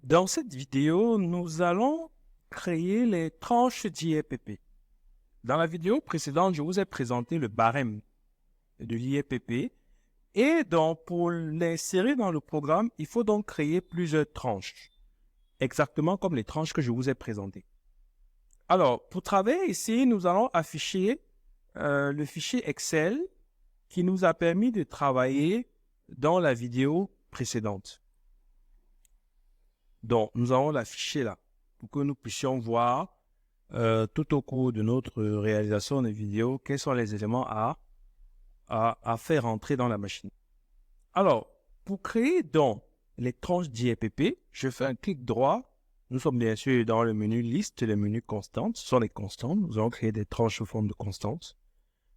Dans cette vidéo, nous allons créer les tranches d'IEPP. Dans la vidéo précédente, je vous ai présenté le barème de l'IEPP et donc pour l'insérer dans le programme, il faut donc créer plusieurs tranches, exactement comme les tranches que je vous ai présentées. Alors, pour travailler ici, nous allons afficher le fichier Excel qui nous a permis de travailler dans la vidéo précédente. Donc, nous allons l'afficher là pour que nous puissions voir tout au cours de notre réalisation de vidéo quels sont les éléments à faire entrer dans la machine. Alors, pour créer donc les tranches d'IEPP, je fais un clic droit. Nous sommes bien sûr dans le menu liste, le menu constante. Ce sont les constantes. Nous allons créer des tranches sous forme de constantes.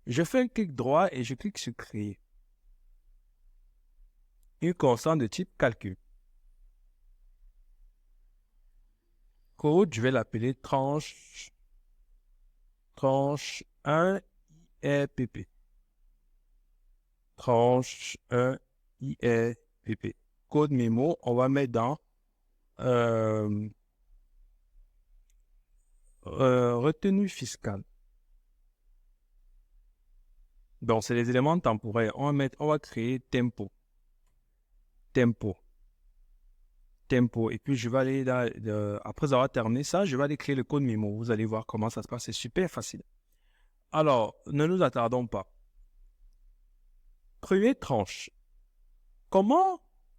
Je fais un clic droit et je clique sur créer. Une constante de type calcul. Code, je vais l'appeler tranche 1 IEPP. Tranche 1 IEPP. Code mémo, on va mettre dans retenue fiscale. Donc, c'est les éléments temporaires. On va créer tempo. Et puis, je vais aller après avoir terminé ça, je vais aller créer le code mémo. Vous allez voir comment ça se passe. C'est super facile. Alors, ne nous attardons pas. Première tranche.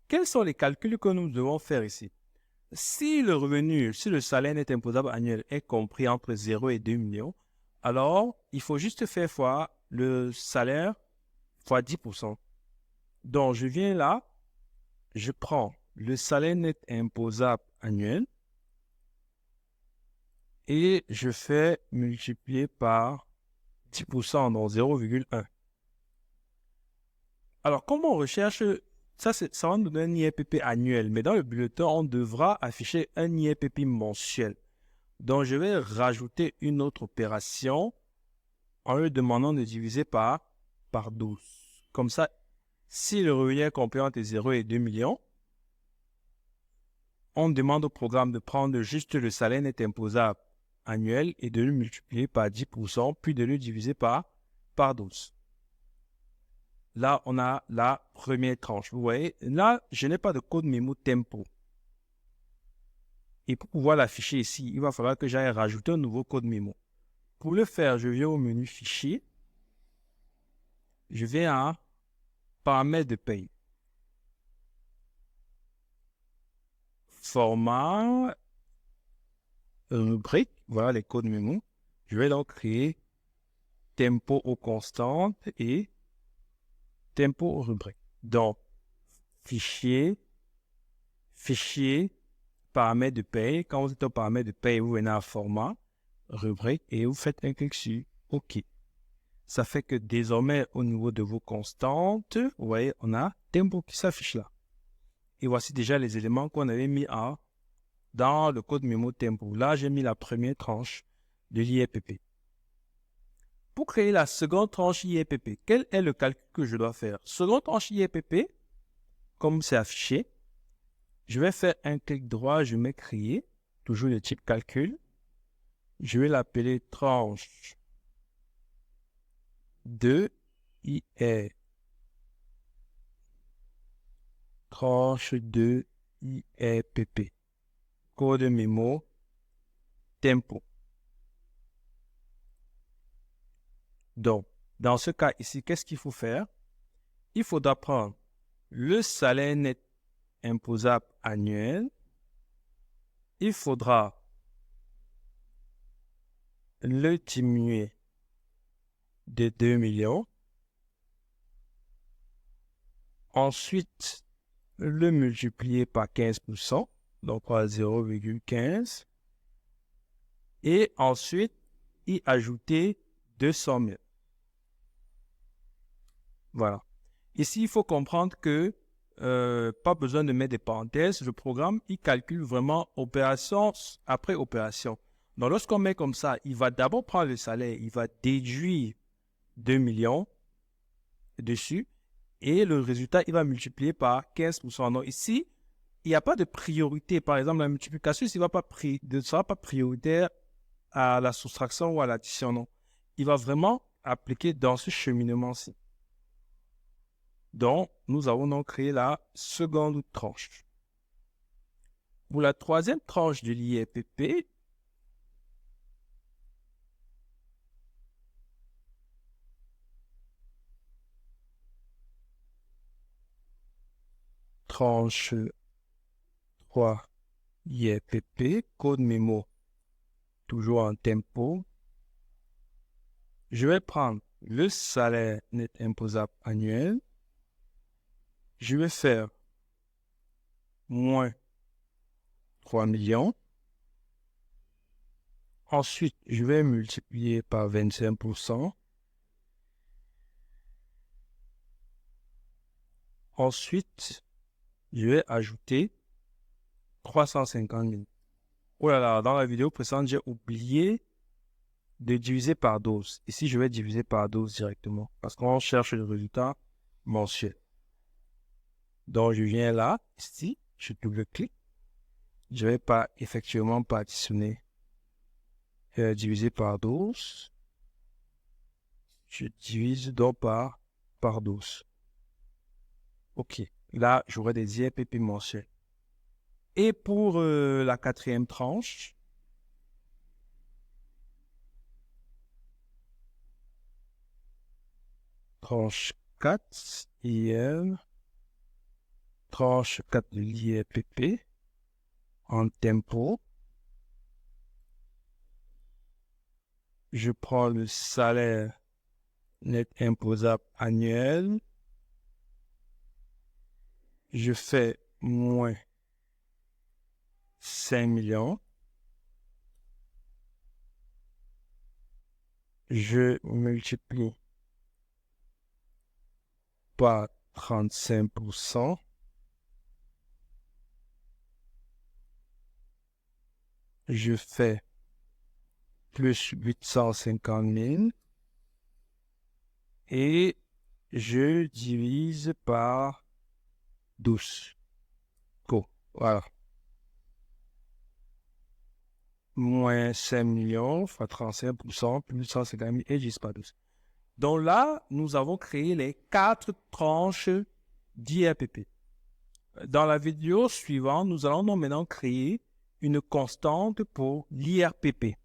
Quels sont les calculs que nous devons faire ici? Si le salaire net imposable annuel est compris entre 0 et 2 millions, alors il faut juste faire fois le salaire fois 10%. Donc, je viens là, je prends le salaire net imposable annuel et je fais multiplier par 10%, donc 0,1. Alors, comment on recherche ça va nous donner un IEPP annuel, mais dans le bulletin, on devra afficher un IEPP mensuel. Donc, je vais rajouter une autre opération en lui demandant de diviser par 12. Comme ça, si le revenu est compris entre 0 et 2 millions, on demande au programme de prendre juste le salaire net imposable annuel et de le multiplier par 10%, puis de le diviser par 12. Là, on a la première tranche. Vous voyez, là, je n'ai pas de code mémo tempo. Et pour pouvoir l'afficher ici, il va falloir que j'aille rajouter un nouveau code mémo. Pour le faire, je viens au menu Fichier. Je viens à Paramètres de paye. Format, rubrique, voilà les codes mémo. Je vais donc créer tempo aux constantes et tempo aux rubriques. Donc, fichier, paramètres de paye. Quand vous êtes au paramètre de paye, vous venez à format, rubrique et vous faites un clic sur OK. Ça fait que désormais, au niveau de vos constantes, vous voyez, on a tempo qui s'affiche là. Et voici déjà les éléments qu'on avait mis dans le code mémo tempo. Là, j'ai mis la première tranche de l'IEPP. Pour créer la seconde tranche IEPP, quel est le calcul que je dois faire? Seconde tranche IEPP, comme c'est affiché, je vais faire un clic droit, je mets créer, toujours le type calcul. Je vais l'appeler tranche 2 IE. Tranche 2 IEPP. Code mémo, tempo. Donc, dans ce cas ici, qu'est-ce qu'il faut faire? Il faudra prendre le salaire net imposable annuel. Il faudra le diminuer de 2 millions. Ensuite, le multiplier par 15%, donc par 0,15. Et ensuite, y ajouter 200 000. Voilà. Ici, il faut comprendre que pas besoin de mettre des parenthèses. Le programme, il calcule vraiment opération après opération. Donc, lorsqu'on met comme ça, il va d'abord prendre le salaire, il va déduire 2 millions dessus et le résultat, il va multiplier par 15%. Donc, ici, il n'y a pas de priorité. Par exemple, la multiplication ne sera pas prioritaire à la soustraction ou à l'addition. Non. Il va vraiment appliquer dans ce cheminement-ci. Donc, nous avons donc créé la seconde tranche. Pour la troisième tranche de l'IRPP, tranche 3 IRPP, code mémo, toujours en tempo. Je vais prendre le salaire net imposable annuel. Je vais faire moins 3 millions. Ensuite, je vais multiplier par 25%. Ensuite, je vais ajouter 350 000. Oh là là, dans la vidéo précédente, j'ai oublié de diviser par 12. Ici, je vais diviser par 12 directement parce qu'on cherche le résultat mensuel. Donc, je viens là, ici, je double-clique. Je ne vais pas effectivement partitionner, diviser par 12. Je divise donc par 12. OK. Là, j'aurai des IRPP mensuels. Et pour la quatrième tranche, tranche 4, tranche 4 de l'IRPP, en tempo, je prends le salaire net imposable annuel, je fais moins 5 millions, je multiplie par 35%, je fais plus 850 000 et je divise par 12. Go. Voilà. Moins 5 millions fois 35%, plus 150 000 et 10 par 12. Donc là, nous avons créé les 4 tranches d'IRPP. Dans la vidéo suivante, nous allons donc maintenant créer une constante pour l'IRPP.